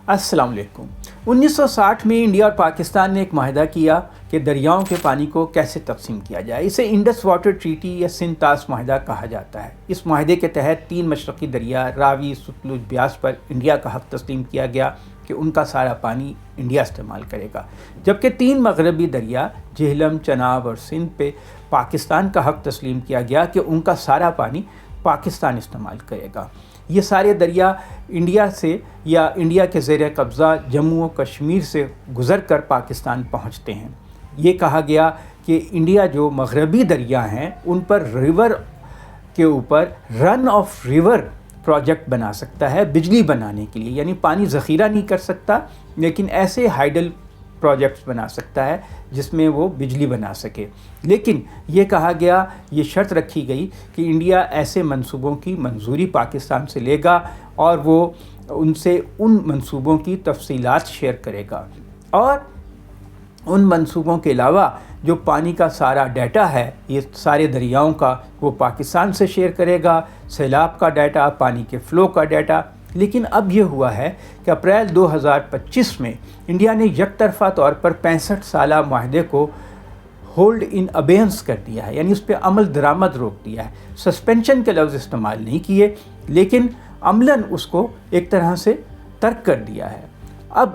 السلام علیکم۔ 1960 میں انڈیا اور پاکستان نے ایک معاہدہ کیا کہ دریاؤں کے پانی کو کیسے تقسیم کیا جائے۔ اسے انڈس واٹر ٹریٹی یا سندھ طاس معاہدہ کہا جاتا ہے۔ اس معاہدے کے تحت 3 مشرقی دریا راوی، ستلج، بیاس پر انڈیا کا حق تسلیم کیا گیا کہ ان کا سارا پانی انڈیا استعمال کرے گا، جبکہ 3 مغربی دریا جہلم، چناب اور سندھ پہ پاکستان کا حق تسلیم کیا گیا کہ ان کا سارا پانی پاکستان استعمال کرے گا۔ یہ سارے دریا انڈیا سے یا انڈیا کے زیر قبضہ جموں و کشمیر سے گزر کر پاکستان پہنچتے ہیں۔ یہ کہا گیا کہ انڈیا جو مغربی دریا ہیں ان پر ریور کے اوپر رن آف ریور پروجیکٹ بنا سکتا ہے بجلی بنانے کے لیے، یعنی پانی ذخیرہ نہیں کر سکتا لیکن ایسے ہائیڈل پروجیکٹس بنا سکتا ہے جس میں وہ بجلی بنا سکے۔ لیکن یہ کہا گیا، یہ شرط رکھی گئی کہ انڈیا ایسے منصوبوں کی منظوری پاکستان سے لے گا اور وہ ان سے ان منصوبوں کی تفصیلات شیئر کرے گا، اور ان منصوبوں کے علاوہ جو پانی کا سارا ڈیٹا ہے یہ سارے دریاؤں کا وہ پاکستان سے شیئر کرے گا، سیلاب کا ڈیٹا، پانی کے فلو کا ڈیٹا۔ لیکن اب یہ ہوا ہے کہ اپریل 2025 میں انڈیا نے یک طرفہ طور پر 65 سالہ معاہدے کو ہولڈ ان ابینس کر دیا ہے، یعنی اس پہ عمل درآمد روک دیا ہے۔ سسپینشن کے لفظ استعمال نہیں کیے لیکن عملاً اس کو ایک طرح سے ترک کر دیا ہے۔ اب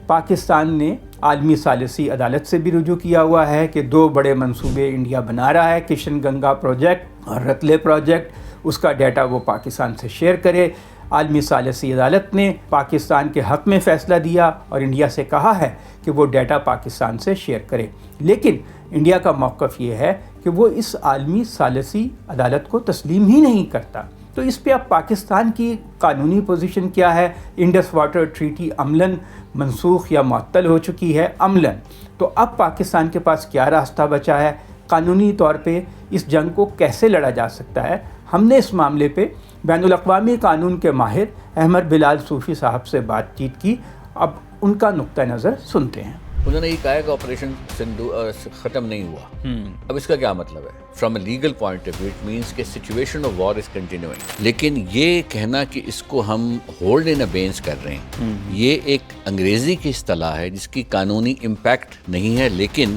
پاکستان نے عالمی ثالثی عدالت سے بھی رجوع کیا ہوا ہے کہ 2 بڑے منصوبے انڈیا بنا رہا ہے، کشن گنگا پروجیکٹ اور رتلے پروجیکٹ، اس کا ڈیٹا وہ پاکستان سے شیئر کرے۔ عالمی ثالثی عدالت نے پاکستان کے حق میں فیصلہ دیا اور انڈیا سے کہا ہے کہ وہ ڈیٹا پاکستان سے شیئر کرے، لیکن انڈیا کا موقف یہ ہے کہ وہ اس عالمی ثالثی عدالت کو تسلیم ہی نہیں کرتا۔ تو اس پہ اب پاکستان کی قانونی پوزیشن کیا ہے؟ انڈس واٹر ٹریٹی عملاً منسوخ یا معطل ہو چکی ہے عملاً۔ تو اب پاکستان کے پاس کیا راستہ بچا ہے؟ قانونی طور پہ اس جنگ کو کیسے لڑا جا سکتا ہے؟ ہم نے اس معاملے پہ بین الاقوامی قانون کے ماہر احمد بلال صوفی صاحب سے بات چیت کی، اب ان کا نقطہ نظر سنتے ہیں۔ انہوں نے یہ کہا کہ آپریشن سندھو ختم نہیں ہوا۔ اب اس کا کیا مطلب ہے؟ From a legal point of view it means کہ situation of war is continuing, لیکن یہ کہنا کہ اس کو ہم ہولڈ ان ابینس کر رہے ہیں، یہ ایک انگریزی کی اصطلاح ہے جس کی قانونی امپیکٹ نہیں ہے، لیکن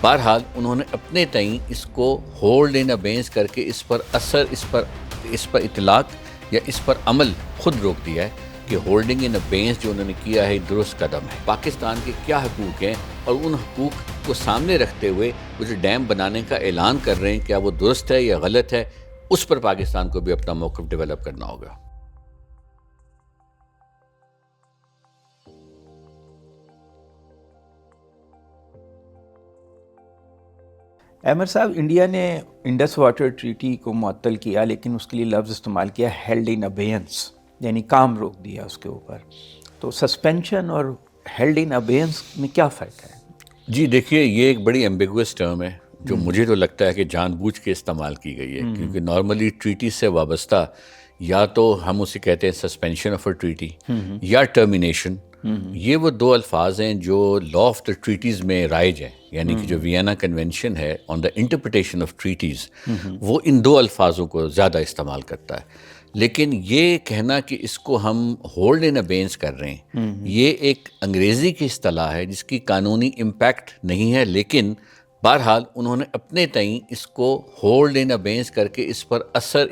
بہرحال انہوں نے اپنے تئیں اس کو ہولڈ ان ابینس کر کے اس پر اثر، اس پر اطلاق یا اس پر عمل خود روک دیا ہے کہ ہولڈنگ ان ابینس جو انہوں نے کیا ہے درست قدم ہے۔ پاکستان کے کیا حقوق ہیں اور ان حقوق کو سامنے رکھتے ہوئے وہ جو ڈیم بنانے کا اعلان کر رہے ہیں کیا وہ درست ہے یا غلط ہے، اس پر پاکستان کو بھی اپنا موقف ڈیولپ کرنا ہوگا۔ احمد صاحب، انڈیا نے انڈس واٹر ٹریٹی کو معطل کیا لیکن اس کے لیے لفظ استعمال کیا ہیلڈ ان ابینس، یعنی کام روک دیا اس کے اوپر۔ تو سسپینشن اور ہیلڈ ان ابینس میں کیا فرق ہے؟ جی دیکھیے، یہ ایک بڑی ایمبیگوس ٹرم ہے جو مجھے تو لگتا ہے کہ جان بوجھ کے استعمال کی گئی ہے، کیونکہ نارملی ٹریٹی سے وابستہ یا تو ہم اسے کہتے ہیں سسپینشن آف اے ٹریٹی یا ٹرمینیشن۔ یہ وہ 2 الفاظ ہیں جو لا آف دا ٹریٹیز میں رائج ہیں، یعنی کہ جو وینا کنونشن ہے آن دا انٹرپریٹیشن آف ٹریٹیز وہ ان 2 الفاظوں کو زیادہ استعمال کرتا ہے۔ لیکن یہ کہنا کہ اس کو ہم ہولڈ ان ابینس کر رہے ہیں، یہ ایک انگریزی کی اصطلاح ہے جس کی قانونی امپیکٹ نہیں ہے، لیکن بہرحال انہوں نے اپنے تئیں اس کو ہولڈ ان ابینس کر کے اس پر اثر،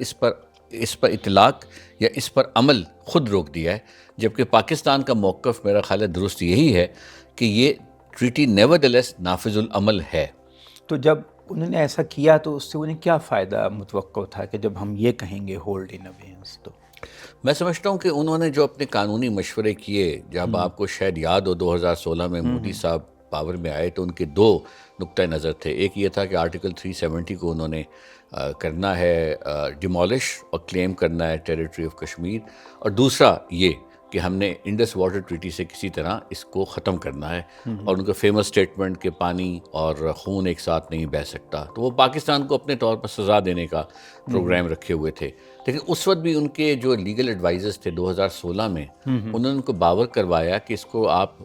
اس پر اطلاق یا اس پر عمل خود روک دیا ہے، جبکہ پاکستان کا موقف میرا خیال ہے درست یہی ہے کہ یہ ٹریٹی نیورڈلیس نافذ العمل ہے۔ تو جب انہوں نے ایسا کیا تو اس سے انہیں کیا فائدہ متوقع تھا کہ جب ہم یہ کہیں گے ہولڈ ان ابینس؟ تو میں سمجھتا ہوں کہ انہوں نے جو اپنے قانونی مشورے کیے، جب آپ کو شاید یاد ہو 2016 میں مودی صاحب پاور میں آئے تو ان کے 2 نقطۂ نظر تھے۔ ایک یہ تھا کہ آرٹیکل 370 کو انہوں نے کرنا ہے ڈیمالش اور کلیم کرنا ہے ٹیریٹری آف کشمیر، اور دوسرا یہ کہ ہم نے انڈس واٹر ٹریٹی سے کسی طرح اس کو ختم کرنا ہے، اور ان کا فیمس اسٹیٹمنٹ کہ پانی اور خون ایک ساتھ نہیں بہہ سکتا، تو وہ پاکستان کو اپنے طور پر سزا دینے کا پروگرام رکھے ہوئے تھے۔ لیکن اس وقت بھی ان کے جو لیگل ایڈوائزرز تھے 2016 میں، انہوں نے ان کو باور کروایا کہ اس کو آپ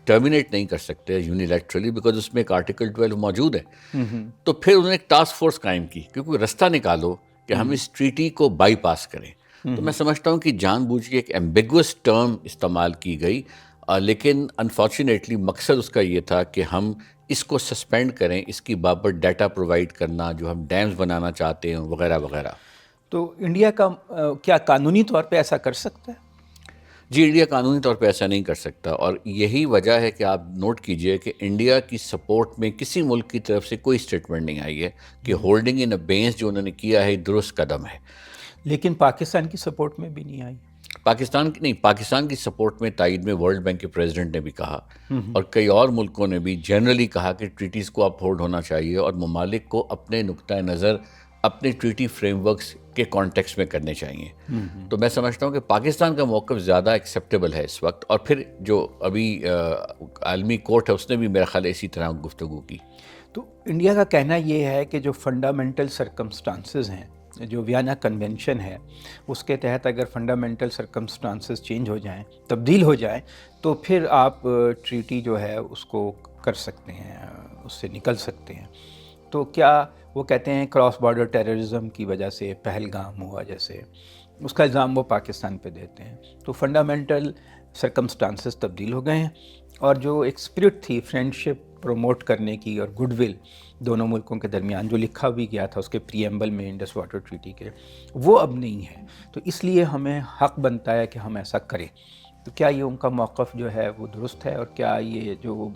ٹرمینیٹ نہیں کر سکتے یونیلیٹرلی بیکاز اس میں ایک آرٹیکل 12 موجود ہے۔ تو پھر انہوں نے ایک ٹاسک فورس قائم کی کہ کوئی رستہ نکالو کہ ہم اس ٹریٹی کو بائی پاس کریں۔ تو میں سمجھتا ہوں کہ جان بوجھ کے ایک ایمبیگوس ٹرم استعمال کی گئی لیکن انفارچونیٹلی مقصد اس کا یہ تھا کہ ہم اس کو سسپینڈ کریں، اس کی بابت ڈیٹا پرووائڈ کرنا، جو ہم ڈیمز بنانا چاہتے ہیں وغیرہ وغیرہ۔ تو انڈیا کا کیا قانونی طور پہ ایسا کر سکتا ہے؟ جی، انڈیا قانونی طور پہ ایسا نہیں کر سکتا، اور یہی وجہ ہے کہ آپ نوٹ کیجئے کہ انڈیا کی سپورٹ میں کسی ملک کی طرف سے کوئی اسٹیٹمنٹ نہیں آئی ہے کہ ہولڈنگ ان ابینس جو انہوں نے کیا ہے درست قدم ہے۔ لیکن پاکستان کی سپورٹ میں بھی نہیں آئی۔ پاکستان کی سپورٹ میں تائید میں ورلڈ بینک کے پریزیڈنٹ نے بھی کہا، اور کئی اور ملکوں نے بھی جنرلی کہا کہ ٹریٹیز کو اپ ہولڈ ہونا چاہیے، اور ممالک کو اپنے نقطۂ نظر اپنے ٹریٹی فریم ورکس کے کانٹیکس میں کرنے چاہیے۔ تو میں سمجھتا ہوں کہ پاکستان کا موقف زیادہ ایکسیپٹیبل ہے اس وقت، اور پھر جو ابھی عالمی کورٹ ہے اس نے بھی میرا خیال ہے اسی طرح گفتگو کی۔ تو انڈیا کا کہنا یہ ہے کہ جو فنڈامنٹل سرکمسٹانسز ہیں، جو ویانا کنونشن ہے، اس کے تحت اگر فنڈامنٹل سرکمسٹانسز چینج ہو جائیں، تبدیل ہو جائیں، تو پھر آپ ٹریٹی جو ہے اس کو کر سکتے ہیں، اس سے نکل سکتے ہیں۔ تو کیا وہ کہتے ہیں کراس بارڈر ٹیررزم کی وجہ سے پہلگام ہوا جیسے، اس کا الزام وہ پاکستان پہ دیتے ہیں، تو فنڈامنٹل سرکمسٹانسز تبدیل ہو گئے ہیں، اور جو ایک اسپرٹ تھی فرینڈشپ پروموٹ کرنے کی اور گڈ ول دونوں ملکوں کے درمیان جو لکھا بھی گیا تھا اس کے پریمبل میں انڈس واٹر ٹریٹی کے، وہ اب نہیں ہے، تو اس لیے ہمیں حق بنتا ہے کہ ہم ایسا کریں۔ تو کیا یہ ان کا موقف جو ہے وہ درست ہے، اور کیا یہ جو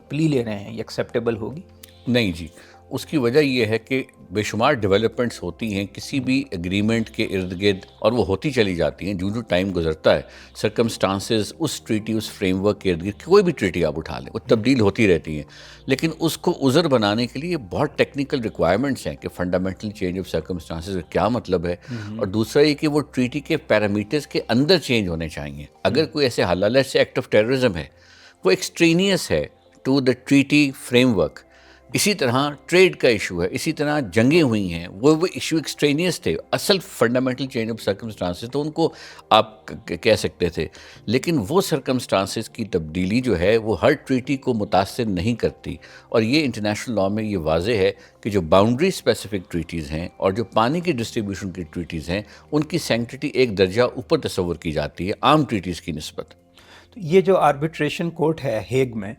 پلی لے رہے ہیں یہ ایکسیپٹیبل ہوگی؟ نہیں جی، اس کی وجہ یہ ہے کہ بے شمار ڈیولپمنٹس ہوتی ہیں کسی بھی ایگریمنٹ کے ارد گرد، اور وہ ہوتی چلی جاتی ہیں جو ٹائم گزرتا ہے۔ سرکمسٹانسز اس ٹریٹی، اس فریم ورک کے ارد گرد کوئی بھی ٹریٹی آپ اٹھا لیں وہ تبدیل ہوتی رہتی ہیں، لیکن اس کو عذر بنانے کے لیے بہت ٹیکنیکل ریکوائرمنٹس ہیں کہ فنڈامنٹل چینج آف سرکمسٹانسز کا کیا مطلب ہے، اور دوسرا یہ کہ وہ ٹریٹی کے پیرامیٹرز کے اندر چینج ہونے چاہیے۔ اگر کوئی ایسے حالات سے ایکٹ آف ٹیررزم ہے، وہ ایکسٹرینیس ہے to the treaty framework, اسی طرح ٹریڈ کا ایشو ہے، اسی طرح جنگیں ہوئی ہیں، وہ ایشو ایکسٹرینیس تھے، اصل فنڈامنٹل چینج آف سرکمسٹانسز تو ان کو آپ کہہ سکتے تھے، لیکن وہ سرکمسٹانسز کی تبدیلی جو ہے وہ ہر ٹریٹی کو متاثر نہیں کرتی، اور یہ انٹرنیشنل لاء میں یہ واضح ہے کہ جو باؤنڈری اسپیسیفک ٹریٹیز ہیں اور جو پانی کی ڈسٹریبیوشن کی ٹریٹیز ہیں ان کی سینکٹیٹی ایک درجہ اوپر تصور کی جاتی ہے عام ٹریٹیز کی نسبت۔ تو یہ جو آربیٹریشن کورٹ ہے ہیگ میں،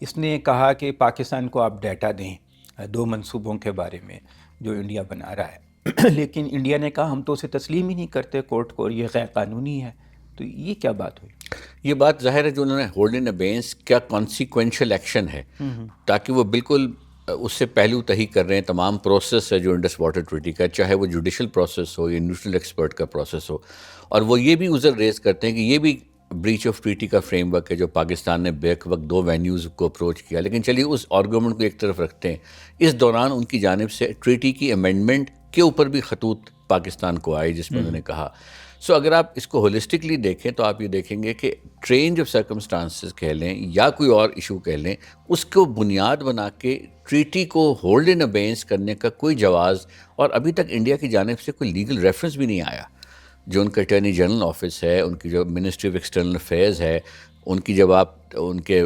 اس نے کہا کہ پاکستان کو آپ ڈیٹا دیں دو منصوبوں کے بارے میں جو انڈیا بنا رہا ہے، لیکن انڈیا نے کہا ہم تو اسے تسلیم ہی نہیں کرتے کورٹ کو، اور یہ غیر قانونی ہے۔ تو یہ کیا بات ہوئی؟ یہ بات ظاہر ہے جو انہوں نے ہولڈ ان ابینس کیا کانسیکوینشل ایکشن ہے، تاکہ وہ بالکل اس سے پہلو تہی کر رہے ہیں تمام پروسیس ہے جو انڈس واٹر ٹریٹی کا، چاہے وہ جوڈیشل پروسیس ہو یا نیوٹرل ایکسپرٹ کا پروسیس ہو، اور وہ یہ بھی عذر ریز کرتے ہیں کہ یہ بھی بریچ آف ٹریٹی کا فریم ورک ہے جو پاکستان نے بیک وقت دو وینیوز کو اپروچ کیا۔ لیکن چلیے اس آرگومنٹ کو ایک طرف رکھتے ہیں، اس دوران ان کی جانب سے ٹریٹی کی امینڈمنٹ کے اوپر بھی خطوط پاکستان کو آئے جس میں انہوں نے کہا۔ سو اگر آپ اس کو ہولسٹکلی دیکھیں تو آپ یہ دیکھیں گے کہ چینج آف سرکمسٹانسز کہہ لیں یا کوئی اور ایشو کہہ لیں، اس کو بنیاد بنا کے ٹریٹی کو ہولڈ ان ابینس کرنے کا کوئی جواز، اور ابھی تک انڈیا کی جانب سے کوئی لیگل ریفرنس بھی نہیں آیا۔ جو ان کا اٹارنی جنرل آفس ہے، ان کی جو منسٹری آف ایکسٹرنل افیئرز ہے، ان کی جب آپ ان کے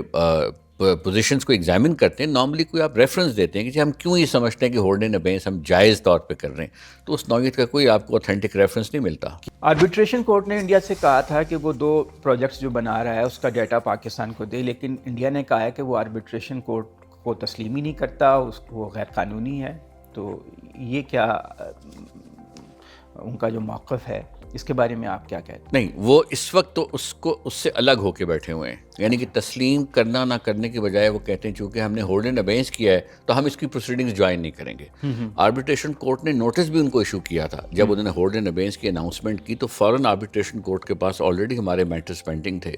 پوزیشنز کو ایگزامن کرتے ہیں، نارملی کوئی آپ ریفرنس دیتے ہیں کہ ہم کیوں یہ سمجھتے ہیں کہ ہولڈ ان ابینس ہم جائز طور پہ کر رہے ہیں، تو اس نوعیت کا کوئی آپ کو اوتھینٹک ریفرنس نہیں ملتا۔ آربیٹریشن کورٹ نے انڈیا سے کہا تھا کہ وہ دو پروجیکٹس جو بنا رہا ہے اس کا ڈیٹا پاکستان کو دے، لیکن انڈیا نے کہا ہے کہ وہ آربیٹریشن کورٹ کو تسلیم ہی نہیں کرتا، اس کو وہ غیر قانونی ہے۔ تو یہ کیا ان کا جو موقف ہے اس کے بارے میں آپ کیا کہتے ہیں؟ نہیں، وہ اس وقت تو اس سے الگ ہو کے بیٹھے ہوئے ہیں، یعنی کہ تسلیم کرنا نہ کرنے کے بجائے وہ کہتے ہیں چونکہ ہم نے ہولڈ ان ابینس کیا ہے تو ہم اس کی پروسیڈنگز جوائن نہیں کریں گے۔ آربیٹریشن کورٹ نے نوٹس بھی ان کو ایشو کیا تھا جب انہوں نے ہولڈ ان ابینس کی اناؤنسمنٹ کی، تو فوراً آربیٹریشن کورٹ کے پاس آلریڈی ہمارے میٹرز پینڈنگ تھے،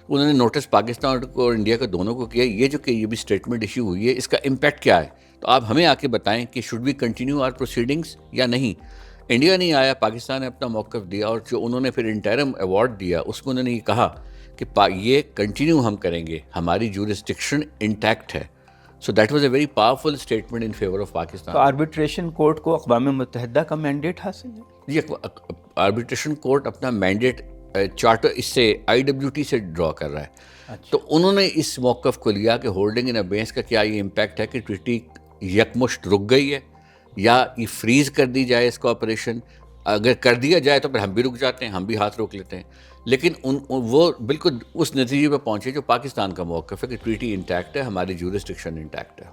انہوں نے نوٹس پاکستان اور انڈیا کے دونوں کو کیا، یہ جو کہ یہ بھی اسٹیٹمنٹ ایشو ہوئی ہے اس کا امپیکٹ کیا ہے، تو آپ ہمیں آ کے بتائیں کہ should we continue our proceedings یا نہیں۔ انڈیا نہیں آیا، پاکستان نے اپنا موقف دیا، اور جو انہوں نے پھر انٹرم ایوارڈ دیا اس میں انہوں نے یہ کہا کہ یہ کنٹینیو ہم کریں گے، ہماری جورسڈکشن انٹیکٹ ہے۔ So that was a very powerful statement in favour of Pakistan. تو آربیٹریشن کورٹ کو اقوام متحدہ کا مینڈیٹ حاصل ہے؟ جی، آربیٹریشن کورٹ اپنا مینڈیٹ چارٹر اس سے IWT سے ڈرا کر رہا ہے، تو انہوں نے اس موقف کو لیا کہ ہولڈنگ ان ابینس کا کیا یہ امپیکٹ ہے کہ ٹریٹی یکمشت رک گئی ہے، یا یہ فریز کر دی جائے اس کا آپریشن، اگر کر دیا جائے تو پھر ہم بھی رک جاتے ہیں، ہم بھی ہاتھ روک لیتے ہیں، لیکن وہ بالکل اس نتیجے پہ پہنچے جو پاکستان کا موقف ہے کہ ٹریٹی انٹیکٹ ہے، ہماری جورسڈکشن انٹیکٹ ہے۔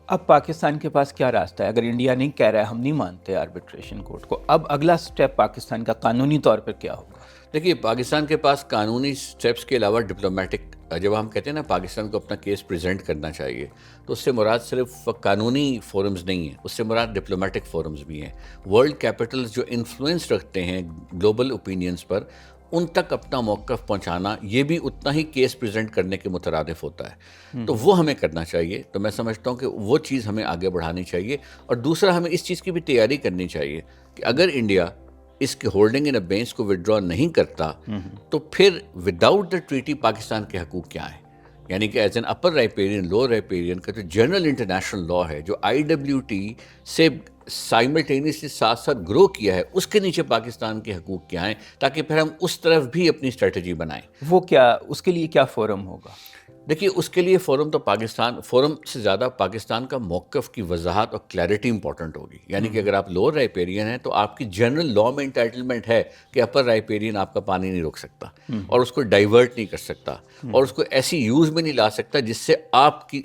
اب پاکستان کے پاس کیا راستہ ہے؟ اگر انڈیا نہیں کہہ رہا ہے ہم نہیں مانتے آربیٹریشن کورٹ کو، اب اگلا سٹیپ پاکستان کا قانونی طور پر کیا ہوگا؟ دیکھیے، پاکستان کے پاس قانونی سٹیپس کے علاوہ ڈپلومیٹک، جب ہم کہتے ہیں نا پاکستان کو اپنا کیس پریزنٹ کرنا چاہیے، تو اس سے مراد صرف قانونی فورمز نہیں ہیں، اس سے مراد ڈپلومیٹک فورمز بھی ہیں۔ ورلڈ کیپٹلز جو انفلوئنس رکھتے ہیں گلوبل اوپینینز پر، ان تک اپنا موقف پہنچانا یہ بھی اتنا ہی کیس پریزنٹ کرنے کے مترادف ہوتا ہے، تو وہ ہمیں کرنا چاہیے۔ تو میں سمجھتا ہوں کہ وہ چیز ہمیں آگے بڑھانی چاہیے، اور دوسرا ہمیں اس چیز کی بھی تیاری کرنی چاہیے کہ اگر انڈیا اس کے ہولڈنگ ان ابینس کو ودرا نہیں کرتا تو پھر وداؤٹ دا ٹریٹی پاکستان کے حقوق کیا ہیں؟ یعنی کہ as an upper riparian, lower riparian کا جو جنرل انٹرنیشنل لا ہے، جو آئی ڈبلیو ٹی سے سائملٹینیسلی ساتھ ساتھ گرو کیا ہے، اس کے نیچے پاکستان کے حقوق کیا ہیں، تاکہ پھر ہم اس طرف بھی اپنی اسٹریٹجی بنائیں۔ وہ کیا، اس کے لیے کیا فورم ہوگا؟ دیکھیے، اس کے لیے فورم تو فورم سے زیادہ پاکستان کا موقف کی وضاحت اور کلیئرٹی امپورٹنٹ ہوگی۔ یعنی کہ اگر آپ لوور رائپیرین ہیں تو آپ کی جنرل لا میں انٹائٹلمنٹ ہے کہ اپر رائپیرین آپ کا پانی نہیں روک سکتا، اور اس کو ڈائیورٹ نہیں کر سکتا، اور اس کو ایسی یوز میں نہیں لا سکتا جس سے آپ کی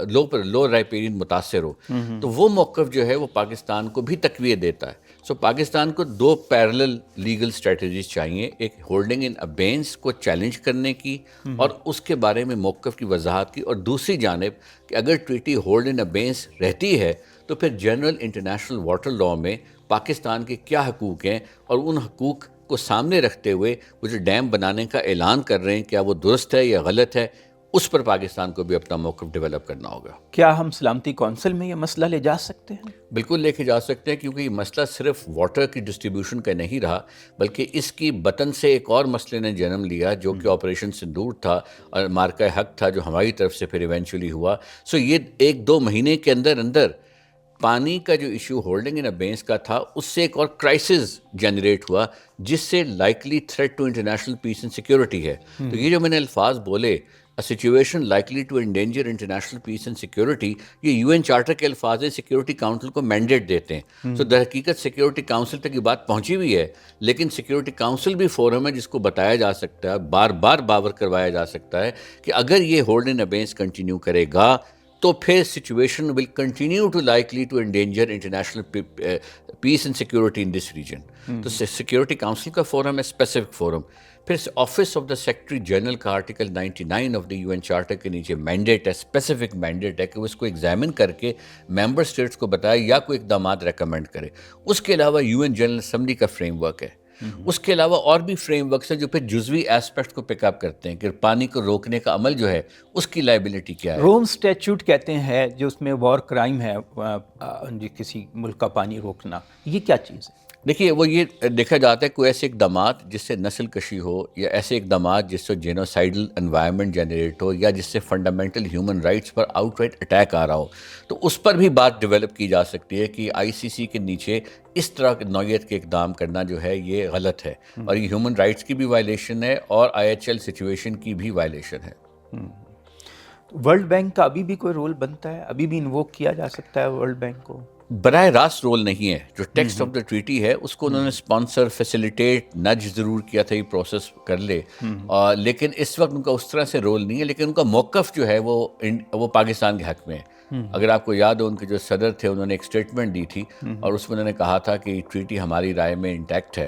لوور رائپیرین متاثر ہو۔ تو وہ موقف جو ہے وہ پاکستان کو بھی تقویت دیتا ہے۔ سو پاکستان کو دو پیرلل لیگل اسٹریٹجیز چاہیے، ایک ہولڈنگ ان ابینس کو چیلنج کرنے کی اور اس کے بارے میں موقف کی وضاحت کی، اور دوسری جانب کہ اگر ٹریٹی ہولڈ ان ابینس رہتی ہے تو پھر جنرل انٹرنیشنل واٹر لا میں پاکستان کے کیا حقوق ہیں، اور ان حقوق کو سامنے رکھتے ہوئے وہ جو ڈیم بنانے کا اعلان کر رہے ہیں کیا وہ درست ہے یا غلط ہے، اس پر پاکستان کو بھی اپنا موقف ڈیولپ کرنا ہوگا۔ کیا ہم سلامتی کونسل میں یہ مسئلہ لے جا سکتے ہیں؟ بالکل لے کے جا سکتے ہیں، کیونکہ یہ مسئلہ صرف واٹر کی ڈسٹریبیوشن کا نہیں رہا، بلکہ اس کی بطن سے ایک اور مسئلے نے جنم لیا جو کہ آپریشن سندور تھا اور مارکہ حق تھا، جو ہماری طرف سے پھر ایونچولی ہوا۔ سو یہ 1-2 مہینے کے اندر پانی کا جو ایشو ہولڈنگ ان ابینس کا تھا، اس سے ایک اور کرائسس جنریٹ ہوا جس سے likely threat to international peace and security ہے۔ تو یہ جو میں نے الفاظ بولے، A situation likely to endanger international peace and security، یہ یو این چارٹر کے الفاظ سیکورٹی کاؤنسل کو مینڈیٹ دیتے ہیں۔ تو در حقیقت سیکورٹی کاؤنسل تک یہ بات پہنچی ہوئی ہے، لیکن سیکورٹی کاؤنسل بھی فورم ہے جس کو بتایا جا سکتا ہے، بار بار باور کروایا جا سکتا ہے کہ اگر یہ ہولڈ ان ابینس کنٹینیو کرے گا تو پھر situation will continue to likely to endanger international peace and security in this region. تو سیکورٹی کاؤنسل کا فورم ہے، اسپیسیفک فورم۔ پھر office of the secretary general کا article 99 of the U N charter کے نیچے مینڈیٹ ہے، specific mandate ہے کہ وہ اس کو ایگزامن کر کے ممبر اسٹیٹس کو بتائے یا کوئی اقدامات ریکمینڈ کرے۔ اس کے علاوہ یو این جنرل اسمبلی کا فریم ورک ہے، اس کے علاوہ اور بھی فریم ورکس ہیں جو پھر جزوی ایسپیکٹ کو پک اپ کرتے ہیں کہ پانی کو روکنے کا عمل جو ہے اس کی لائبلٹی کیا ہے۔ روم اسٹیچوٹ کہتے ہیں جو اس میں وار کرائم ہے، کسی ملک کا پانی روکنا، یہ کیا چیز ہے؟ دیکھیے، وہ یہ دیکھا جاتا ہے کوئی ایسے اقدامات جس سے نسل کشی ہو، یا ایسے اقدامات جس سے جینوسائیڈل انوائرمنٹ جنریٹ ہو، یا جس سے فنڈامنٹل ہیومن رائٹس پر آؤٹ رائٹ اٹیک آ رہا ہو، تو اس پر بھی بات ڈیولپ کی جا سکتی ہے کہ آئی سی سی کے نیچے اس طرح کی نوعیت کے اقدام کرنا جو ہے یہ غلط ہے، اور یہ ہیومن رائٹس کی بھی وائلیشن ہے اور آئی ایچ ایل سچویشن کی بھی وائلیشن ہے۔ ورلڈ بینک کا ابھی بھی کوئی رول بنتا ہے؟ ابھی بھی انووک کیا جا سکتا ہے ورلڈ بینک کو؟ براہ راست رول نہیں ہے، جو ٹیکسٹ آف دا ٹریٹی ہے اس کو انہوں نے اسپانسر، فیسیلیٹیٹ، نج ضرور کیا تھا یہ پروسیس کر لے، لیکن اس وقت ان کا اس طرح سے رول نہیں ہے، لیکن ان کا موقف جو ہے وہ پاکستان کے حق میں ہے۔ اگر آپ کو یاد ہو، ان کے جو صدر تھے انہوں نے ایک اسٹیٹمنٹ دی تھی اور اس میں انہوں نے کہا تھا کہ ٹریٹی ہماری رائے میں انٹیکٹ ہے۔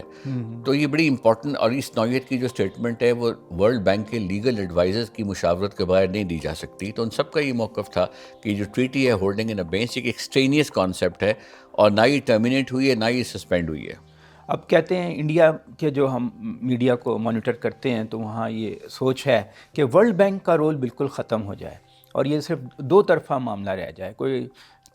تو یہ بڑی امپورٹنٹ، اور اس نوعیت کی جو اسٹیٹمنٹ ہے وہ ورلڈ بینک کے لیگل ایڈوائزرز کی مشاورت کے بغیر نہیں دی جا سکتی۔ تو ان سب کا یہ موقف تھا کہ جو ٹریٹی ہے ہولڈنگ ان ابینس ایک ایکسٹرینیس کانسیپٹ ہے، اور نہ یہ ٹرمینیٹ ہوئی ہے نہ یہ سسپینڈ ہوئی ہے۔ اب کہتے ہیں انڈیا کے جو ہم میڈیا کو مانیٹر کرتے ہیں تو وہاں یہ سوچ ہے کہ ورلڈ بینک کا رول بالکل ختم ہو جائے اور یہ صرف دو طرفہ معاملہ رہ جائے، کوئی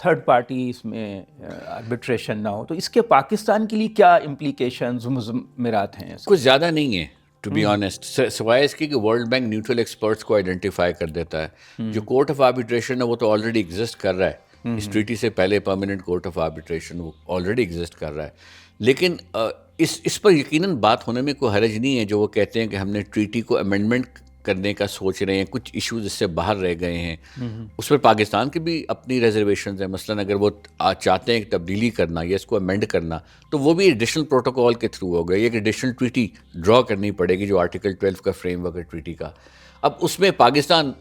تھرڈ پارٹی اس میں آربیٹریشن نہ ہو۔ تو اس کے پاکستان کے لیے کیا امپلیکیشنز مضمرات ہیں؟ کچھ زیادہ نہیں ہے ٹو بی آنیسٹ، سوائے اس کی کہ ورلڈ بینک نیوٹرل ایکسپرٹس کو آئیڈینٹیفائی کر دیتا ہے۔ جو کورٹ آف آربیٹریشن ہے وہ تو آلریڈی ایگزسٹ کر رہا ہے، اس ٹریٹی سے پہلے پرماننٹ کورٹ آف آربیٹریشن وہ آلریڈی ایگزسٹ کر رہا ہے، لیکن اس پر یقیناً بات ہونے میں کوئی حرج نہیں ہے جو وہ کہتے ہیں کہ ہم نے ٹریٹی کو امینڈمنٹ کرنے کا سوچ رہے ہیں, کچھ ایشوز اس سے باہر رہ گئے ہیں, اس پر پاکستان کی بھی اپنی ریزرویشنز ہیں. مثلاً اگر وہ چاہتے ہیں تبدیلی کرنا یا اس کو امینڈ کرنا, تو وہ بھی ایڈیشنل پروٹوکول کے تھرو ہوگا. ایک ایڈیشنل ٹویٹی ڈرا کرنی پڑے گی جو آرٹیکل 12 کا فریم ورک ہے ٹویٹی کا. اب اس میں پاکستان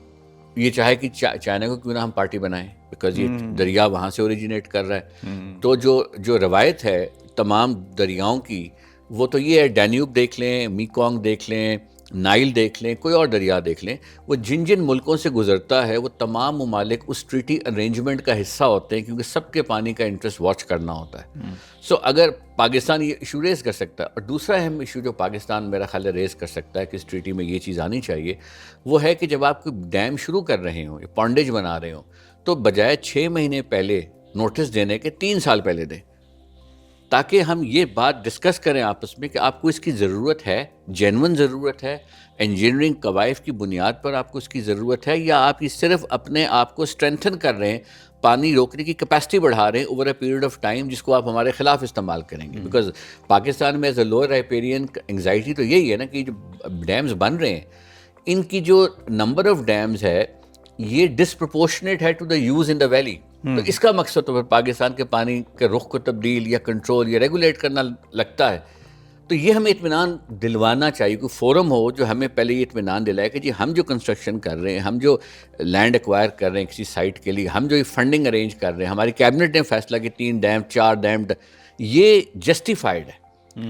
یہ چاہے کہ چائنا کو کیوں نہ ہم پارٹی بنائیں, بیکاز یہ دریا وہاں سے اوریجنیٹ کر رہا ہے. تو جو روایت ہے تمام دریاؤں کی, وہ تو یہ ہے, ڈینیوب دیکھ لیں, میکونگ دیکھ لیں, نائل دیکھ لیں, کوئی اور دریا دیکھ لیں, وہ جن جن ملکوں سے گزرتا ہے وہ تمام ممالک اس ٹریٹی ارینجمنٹ کا حصہ ہوتے ہیں, کیونکہ سب کے پانی کا انٹرسٹ واچ کرنا ہوتا ہے. سو اگر پاکستان یہ ایشو ریز کر سکتا ہے, اور دوسرا اہم ایشو جو پاکستان میرا خیال ہے ریز کر سکتا ہے کہ اس ٹریٹی میں یہ چیز آنی چاہیے, وہ ہے کہ جب آپ کوئی ڈیم شروع کر رہے ہوں, پونڈیج بنا رہے ہوں, تو بجائے 6 مہینے پہلے نوٹس دینے کے 3 سال پہلے دیں, تاکہ ہم یہ بات ڈسکس کریں آپس میں کہ آپ کو اس کی ضرورت ہے, جینون ضرورت ہے, انجینئرنگ قوائف کی بنیاد پر آپ کو اس کی ضرورت ہے, یا آپ یہ صرف اپنے آپ کو اسٹرینتھن کر رہے ہیں, پانی روکنے کی کیپیسٹی بڑھا رہے ہیں over a period of time, جس کو آپ ہمارے خلاف استعمال کریں گے. بیکاز پاکستان میں as a lower riparian anxiety تو یہی ہے نا کہ جو ڈیمز بن رہے ہیں, ان کی جو نمبر آف ڈیمز ہے یہ ڈسپرپورشنیٹ ہے to the use in the valley. تو اس کا مقصد تو پھر پاکستان کے پانی کے رخ کو تبدیل یا کنٹرول یا ریگولیٹ کرنا لگتا ہے. تو یہ ہمیں اطمینان دلوانا چاہیے, کوئی فورم ہو جو ہمیں پہلے یہ اطمینان دلائے کہ جی ہم جو کنسٹرکشن کر رہے ہیں, ہم جو لینڈ ایکوائر کر رہے ہیں کسی سائٹ کے لیے, ہم جو فنڈنگ ارینج کر رہے ہیں, ہماری کیبنٹ نے فیصلہ کہ 3 ڈیم 4 ڈیم, یہ جسٹیفائڈ ہے.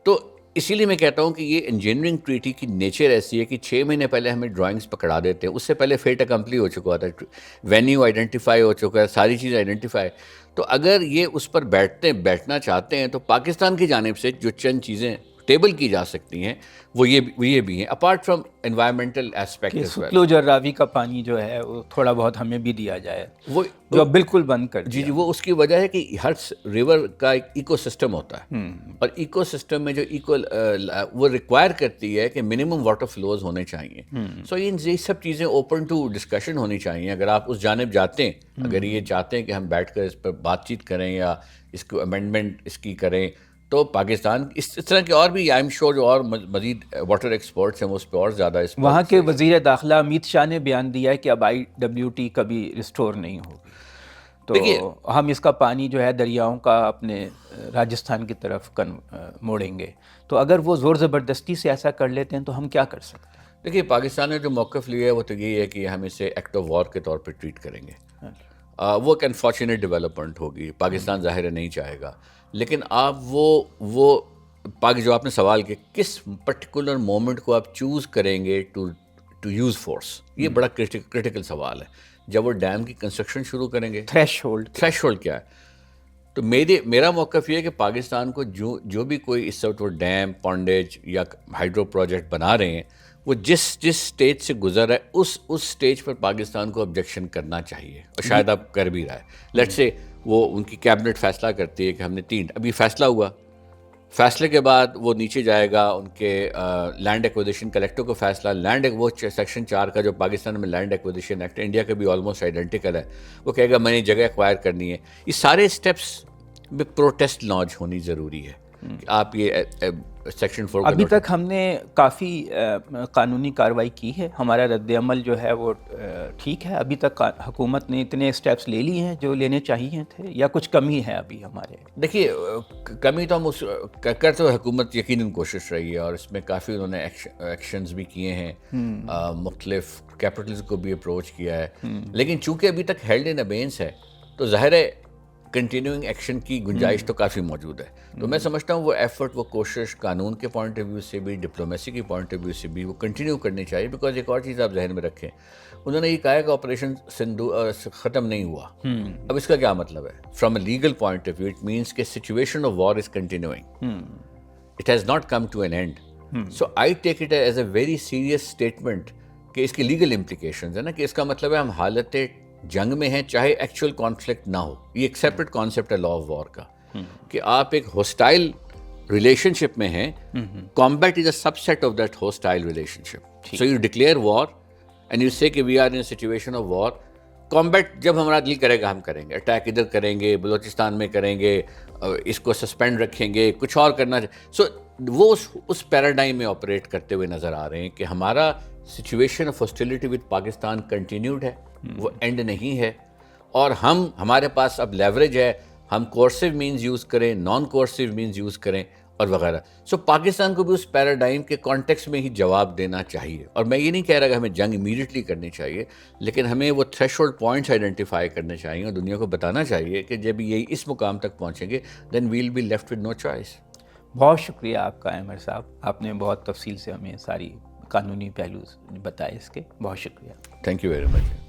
تو اسی لیے میں کہتا ہوں کہ یہ انجینئرنگ ٹریٹی کی نیچر ایسی ہے کہ 6 مہینے پہلے ہمیں ڈرائنگز پکڑا دیتے ہیں, اس سے پہلے فیٹ اکمپلی ہو چکا ہوتا ہے, وینیو آئیڈینٹیفائی ہو چکا ہے, ساری چیز آئیڈینٹیفائی. تو اگر یہ اس پر بیٹھنا چاہتے ہیں تو پاکستان کی جانب سے جو چند چیزیں ٹیبل کی جا سکتی ہیں وہ یہ بھی ہیں, apart from environmental aspect. Sutlej اور راوی کا پانی جو ہے وہ تھوڑا بہت ہمیں بھی دیا جائے, وہ جو بالکل بند کر دیا. جی وہ اس کی وجہ ہے کہ ہر ریور کا ایک ایکو سسٹم ہوتا ہے, اور ایکو سسٹم میں جو وہ ریکوائر کرتی ہے کہ منیمم واٹر فلوز ہونے چاہیے. سو یہ سب چیزیں اوپن ٹو ڈسکشن ہونی چاہیے. اگر آپ اس جانب جاتے ہیں, اگر یہ چاہتے ہیں کہ ہم بیٹھ کر اس پر بات چیت کریں یا اس کو امینڈمنٹ اس کی کریں, تو پاکستان اس طرح کے اور بھی آئی ایم شور جو اور مزید واٹر ایکسپرٹس ہیں وہ اس پہ اور زیادہ اس. وہاں کے وزیر داخلہ امیت شاہ نے بیان دیا ہے کہ اب IWT کبھی ریسٹور نہیں ہوگی, تو ہم اس کا پانی جو ہے دریاؤں کا اپنے راجستھان کی طرف موڑیں گے. تو اگر وہ زور زبردستی سے ایسا کر لیتے ہیں تو ہم کیا کر سکتے ہیں؟ دیکھیے پاکستان نے جو موقف لیا ہے وہ تو یہی ہے کہ ہم اسے ایکٹ آف وار کے طور پہ ٹریٹ کریں گے. وہ ایک انفارچونیٹ ڈیولپمنٹ ہوگی, پاکستان ظاہر ہے نہیں چاہے گا, لیکن آپ وہ جو آپ نے سوال کیا کس پرٹیکولر مومنٹ کو آپ چوز کریں گے ٹو یوز فورس, یہ بڑا کرٹیکل سوال ہے. جب وہ ڈیم کی کنسٹرکشن شروع کریں گے, تھریش ہولڈ کیا ہے, تو میرا موقف یہ ہے کہ پاکستان کو جو بھی کوئی اس وقت وہ ڈیم, پونڈیج یا ہائیڈرو پروجیکٹ بنا رہے ہیں, وہ جس اسٹیج سے گزر رہا ہے اس اسٹیج پر پاکستان کو آبجیکشن کرنا چاہیے, اور شاید اب کر بھی رہا ہے. لیٹس سے وہ ان کی کیبنٹ فیصلہ کرتی ہے کہ ہم نے 3, ابھی فیصلہ ہوا, فیصلے کے بعد وہ نیچے جائے گا ان کے لینڈ ایکوزیشن کلیکٹر کو فیصلہ, وہ سیکشن 4 کا جو پاکستان میں لینڈ ایکوزیشن ایکٹ, انڈیا کا بھی آلموسٹ آئیڈینٹیکل ہے, وہ کہے گا میں نے جگہ ایکوائر کرنی ہے. یہ سارے اسٹیپس میں پروٹیسٹ لانچ ہونی ضروری ہے. آپ یہ سیکشن 4 ابھی تک ہم نے کافی قانونی کارروائی کی ہے, ہمارا رد عمل جو ہے وہ ٹھیک ہے. ابھی تک حکومت نے اتنے اسٹیپس لے لیے ہیں جو لینے چاہیے تھے, یا کچھ کمی ہے ابھی ہمارے؟ دیکھیے کمی تو ہم کرتے ہوئے حکومت یقیناً کوشش رہی ہے, اور اس میں کافی انہوں نے ایکشنز بھی کیے ہیں, مختلف کیپٹلز کو بھی اپروچ کیا ہے, لیکن چونکہ ابھی تک ہیلڈ ان ابینس ہے تو ظاہر ہے کنٹینیوئنگ ایکشن کی گنجائش تو کافی موجود ہے. تو میں سمجھتا ہوں وہ ایفرٹ, وہ کوشش قانون کے پوائنٹ آف ویو سے بھی, ڈپلومیسی کے پوائنٹ آف ویو سے بھی وہ کنٹینیو کرنی چاہیے. بیکاز ایک اور چیز آپ ذہن میں رکھیں, انہوں نے یہ کہا کہ آپریشن سندھو ختم نہیں ہوا. اب اس کا کیا مطلب ہے؟ From a legal point of view it means کہ situation of war is continuing, it has not come to an end. So I take it as a very serious statement کہ اس کی لیگل امپلیکیشنز ہے نا, کہ اس کا مطلب ہے ہم حالت جنگ میں ہیں چاہے ایکچوئل کانفلکٹ نہ ہو. یہ ایک سیپریٹ کانسیپٹ ہے لا آف وار کا, کہ آپ ایک ہوسٹائل ریلیشن شپ میں ہیں, combat is a subset of that hostile relationship. So you declare war and you say that we are in situation of war. Combat جب ہمارا دل کرے گا ہم کریں گے, اٹیک ادھر کریں گے, بلوچستان میں کریں گے, اس کو سسپینڈ رکھیں گے, کچھ اور کرنا. سو وہ اس پیراڈائم میں آپریٹ کرتے ہوئے نظر آ رہے ہیں کہ ہمارا situation of hostility with Pakistan continued ہے, وہ اینڈ نہیں ہے, اور ہمارے پاس اب لیوریج ہے, ہم کورسو مینز یوز کریں, نان کورسو مینز یوز کریں اور وغیرہ. سو پاکستان کو بھی اس پیراڈائم کے کانٹیکس میں ہی جواب دینا چاہیے. اور میں یہ نہیں کہہ رہا کہ ہمیں جنگ امیڈیٹلی کرنی چاہیے, لیکن ہمیں وہ تھریش ہولڈ پوائنٹس آئیڈینٹیفائی کرنے چاہیے اور دنیا کو بتانا چاہیے کہ جب یہ اس مقام تک پہنچیں گے then we'll be left with no choice. بہت شکریہ آپ کا عامر صاحب, آپ نے بہت تفصیل سے ہمیں ساری قانونی پہلو بتائے اس کے. بہت شکریہ. Thank you very much.